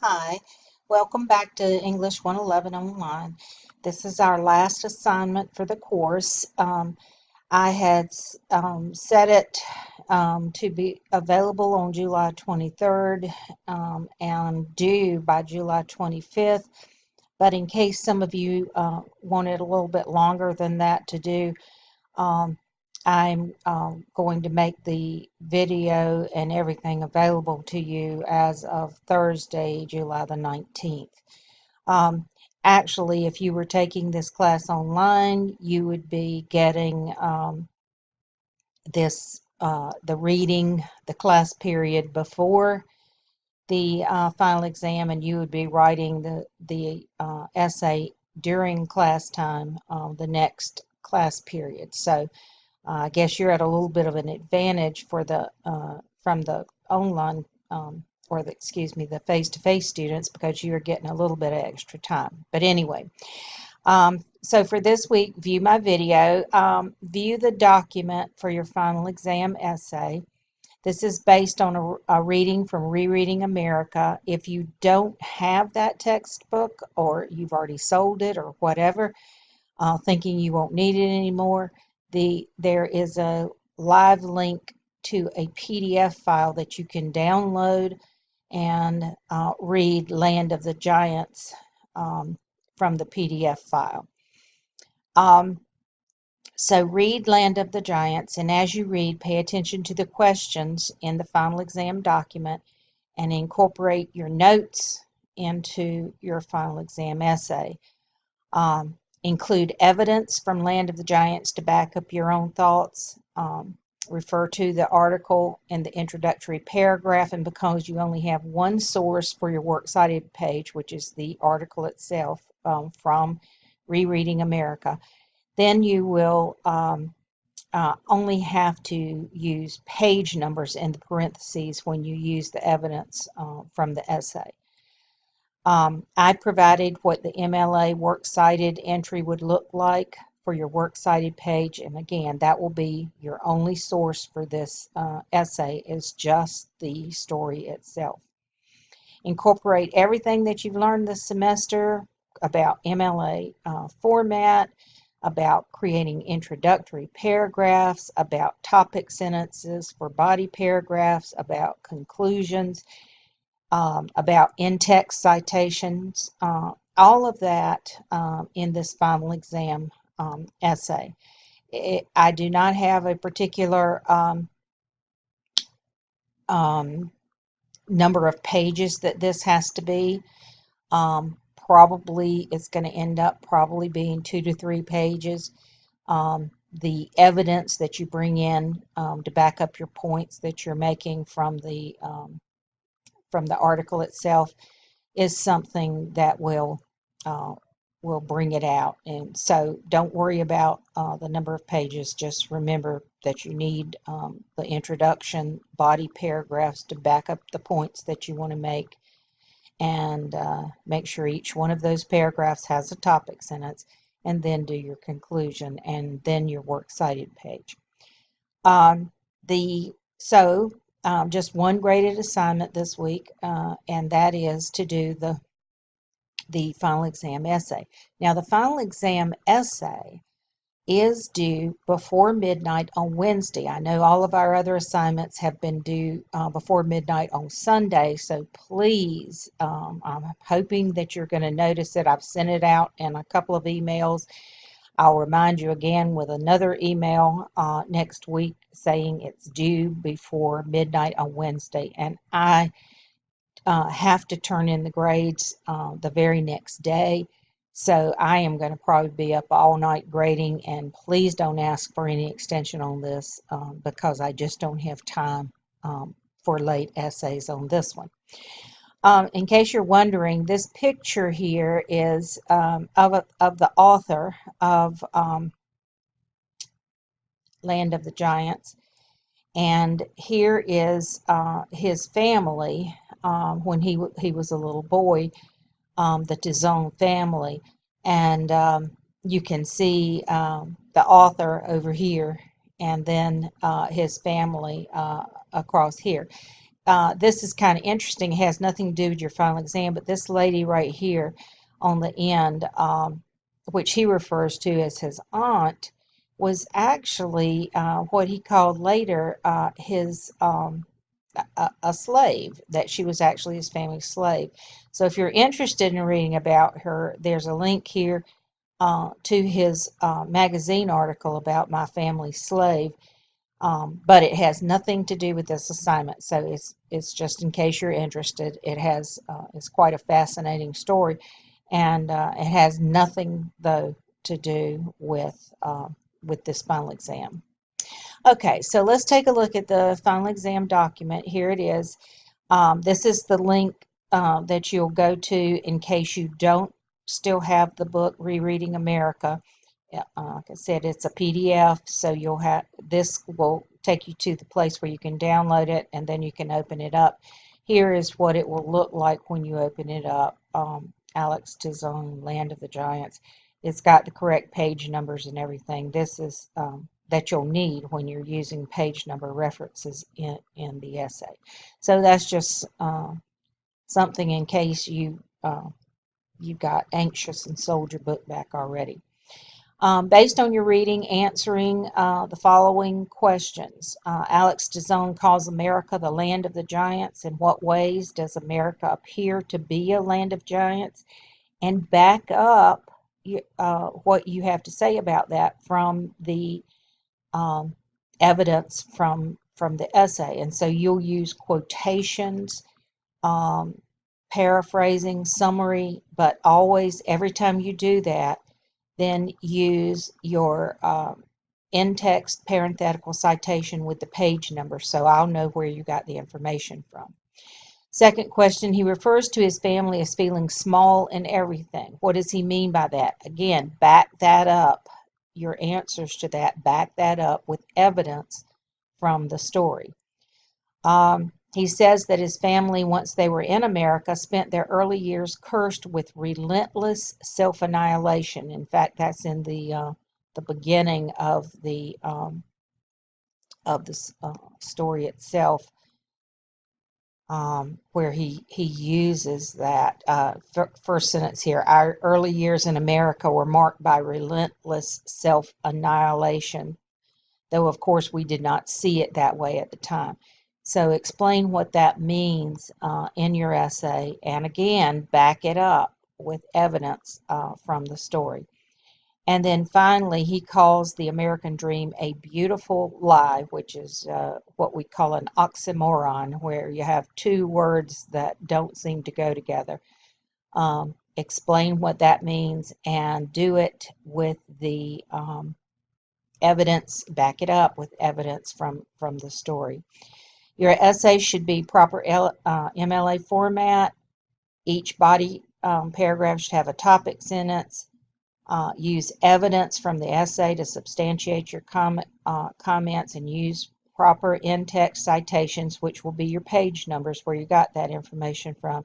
Hi, welcome back to English 111 Online. This is our last assignment for the course. I had set it to be available on July 23rd and due by July 25th. But in case some of you wanted a little bit longer than that to do, um, I'm going to make the video and everything available to you as of Thursday, July the 19th. Um, Actually, if you were taking this class online, you would be getting the reading, the class period before the final exam, and you would be writing the essay during class time, the next class period. So I guess you're at a little bit of an advantage for the from the online or the excuse me the face-to-face students because you're getting a little bit of extra time. But anyway, so for this week, view my video, view the document for your final exam essay. This is based on a reading from Rereading America. If you don't have that textbook or you've already sold it or whatever, thinking you won't need it anymore, there is a live link to a PDF file that you can download and read Land of the Giants from the PDF file. So read Land of the Giants, and as you read, pay attention to the questions in the final exam document and incorporate your notes into your final exam essay. Include evidence from Land of the Giants to back up your own thoughts. Refer to the article in the introductory paragraph, and because you only have one source for your works cited page, which is the article itself from Rereading America, then you will only have to use page numbers in the parentheses when you use the evidence from the essay. I provided what the MLA works cited entry would look like for your works cited page, and again, that will be your only source for this essay is just the story itself. Incorporate everything that you've learned this semester about MLA format, about creating introductory paragraphs, about topic sentences for body paragraphs, about conclusions, about in-text citations, all of that in this final exam essay. I do not have a particular number of pages that this has to be. Probably it's going to end up probably being 2 to 3 pages. The evidence that you bring in to back up your points that you're making from the article itself is something that will bring it out. And so don't worry about the number of pages. Just remember that you need the introduction, body paragraphs to back up the points that you want to make, and make sure each one of those paragraphs has a topic sentence, and then do your conclusion, and then your works cited page. Just one graded assignment this week, and that is to do the final exam essay. Now, the final exam essay is due before midnight on Wednesday. I know all of our other assignments have been due before midnight on Sunday, so please, I'm hoping that you're going to notice that I've sent it out in a couple of emails. I'll remind you again with another email next week saying it's due before midnight on Wednesday, and I have to turn in the grades the very next day. So I am going to probably be up all night grading, and please don't ask for any extension on this because I just don't have time for late essays on this one. In case you're wondering, this picture here is of the author of Land of the Giants, and here is his family when he was a little boy, the Tizon family, and you can see the author over here, and then his family across here. this is kind of interesting. It has nothing to do with your final exam, but this lady right here on the end, which he refers to as his aunt, was actually what he called later his a slave, that she was actually his family slave. So if you're interested in reading about her, there's a link here to his magazine article about My Family Slave. But it has nothing to do with this assignment, so it's just in case you're interested. It's quite a fascinating story, and it has nothing though to do with this final exam. Okay, so let's take a look at the final exam document. Here it is. This is the link that you'll go to in case you don't still have the book Rereading America. Like I said, it's a PDF, so this will take you to the place where you can download it, and then you can open it up. Here is what it will look like when you open it up. Alex Tizon, Land of the Giants. It's got the correct page numbers and everything. This is that you'll need when you're using page number references in the essay. So that's just something in case you got anxious and sold your book back already. Based on your reading, answering the following questions. Alex Tizon calls America the land of the giants. In what ways does America appear to be a land of giants? And back up what you have to say about that from the evidence from the essay. And so you'll use quotations, paraphrasing, summary, but always, every time you do that, then use your in-text parenthetical citation with the page number, so I'll know where you got the information from. Second question, he refers to his family as feeling small in everything. What does he mean by that? Again, back that up. Your answers to that, back that up with evidence from the story. He says that his family, once they were in America, spent their early years cursed with relentless self-annihilation. In fact, that's in the beginning of the story itself, where he uses that first sentence here. Our early years in America were marked by relentless self-annihilation, though of course we did not see it that way at the time. So explain what that means in your essay, and again, back it up with evidence from the story. And then finally, he calls the American dream a beautiful lie, which is what we call an oxymoron, where you have two words that don't seem to go together. Explain what that means and do it with the evidence, back it up with evidence from the story. Your essay should be proper MLA format. Each body paragraph should have a topic sentence. Use evidence from the essay to substantiate your comments, and use proper in-text citations, which will be your page numbers where you got that information from.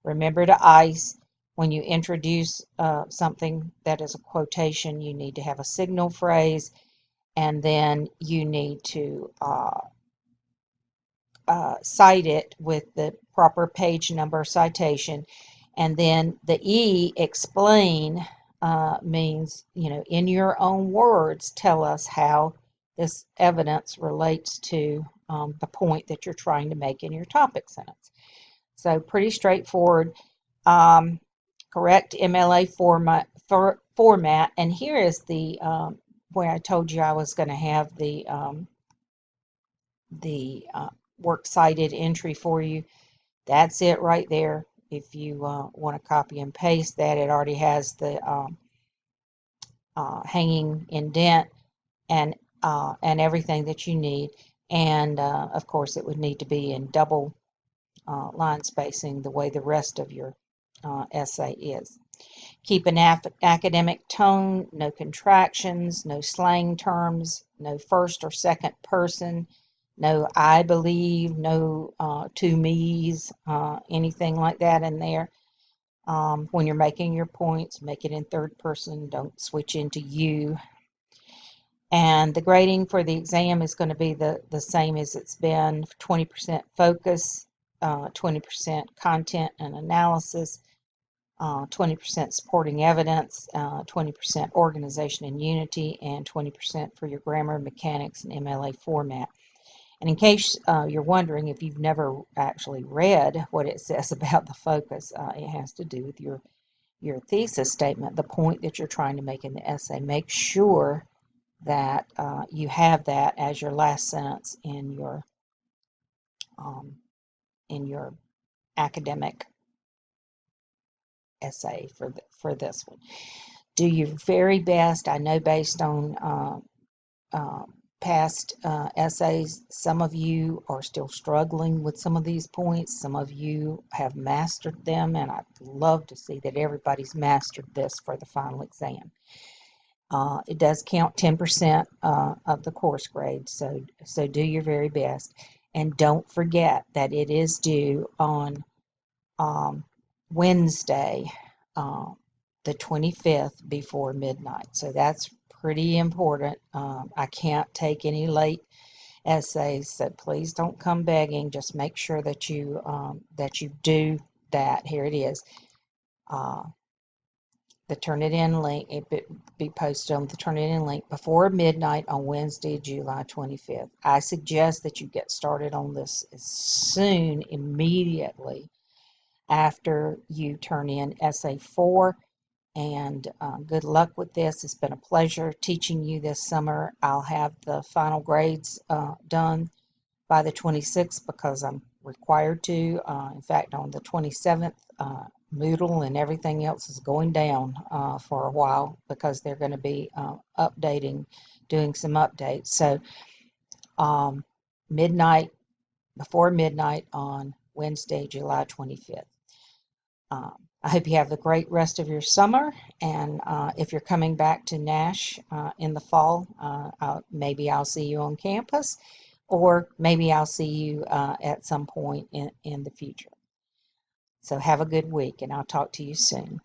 Remember to ICE. When you introduce something that is a quotation, you need to have a signal phrase, and then you need to cite it with the proper page number citation. And then the E, explain, means, in your own words, tell us how this evidence relates to the point that you're trying to make in your topic sentence. So pretty straightforward. Correct MLA format. And here is the where I told you I was going to have the works cited entry for you. That's it right there. If you want to copy and paste that, it already has the hanging indent and everything that you need. And of course, it would need to be in double line spacing, the way the rest of your essay is. Keep an academic tone, no contractions, no slang terms, no first or second person, no I believe, no to me's, anything like that in there. When you're making your points, make it in third person. Don't switch into you. And the grading for the exam is going to be the same as it's been. 20% focus, 20% content and analysis, 20% supporting evidence, 20% organization and unity, and 20% for your grammar, mechanics, and MLA format. And in case you're wondering if you've never actually read what it says about the focus, it has to do with your thesis statement, the point that you're trying to make in the essay. Make sure that you have that as your last sentence in your academic essay for this one. Do your very best. I know based on past essays, some of you are still struggling with some of these points. Some of you have mastered them, and I'd love to see that everybody's mastered this for the final exam. It does count 10% of the course grade, so do your very best. And don't forget that it is due on Wednesday, the 25th, before midnight. So that's pretty important. I can't take any late essays, so please don't come begging. Just make sure that you do that. Here it is. The Turnitin link, it be posted on the Turnitin link before midnight on Wednesday, July 25th. I suggest that you get started on this as soon, immediately after you turn in Essay 4. And good luck with this. It's been a pleasure teaching you this summer. I'll have the final grades done by the 26th because I'm required to. In fact, on the 27th, Moodle and everything else is going down for a while because they're going to be doing some updates. So before midnight on Wednesday, July 25th. I hope you have a great rest of your summer, and if you're coming back to Nash in the fall, maybe I'll see you on campus, or maybe I'll see you at some point in the future. So have a good week, and I'll talk to you soon.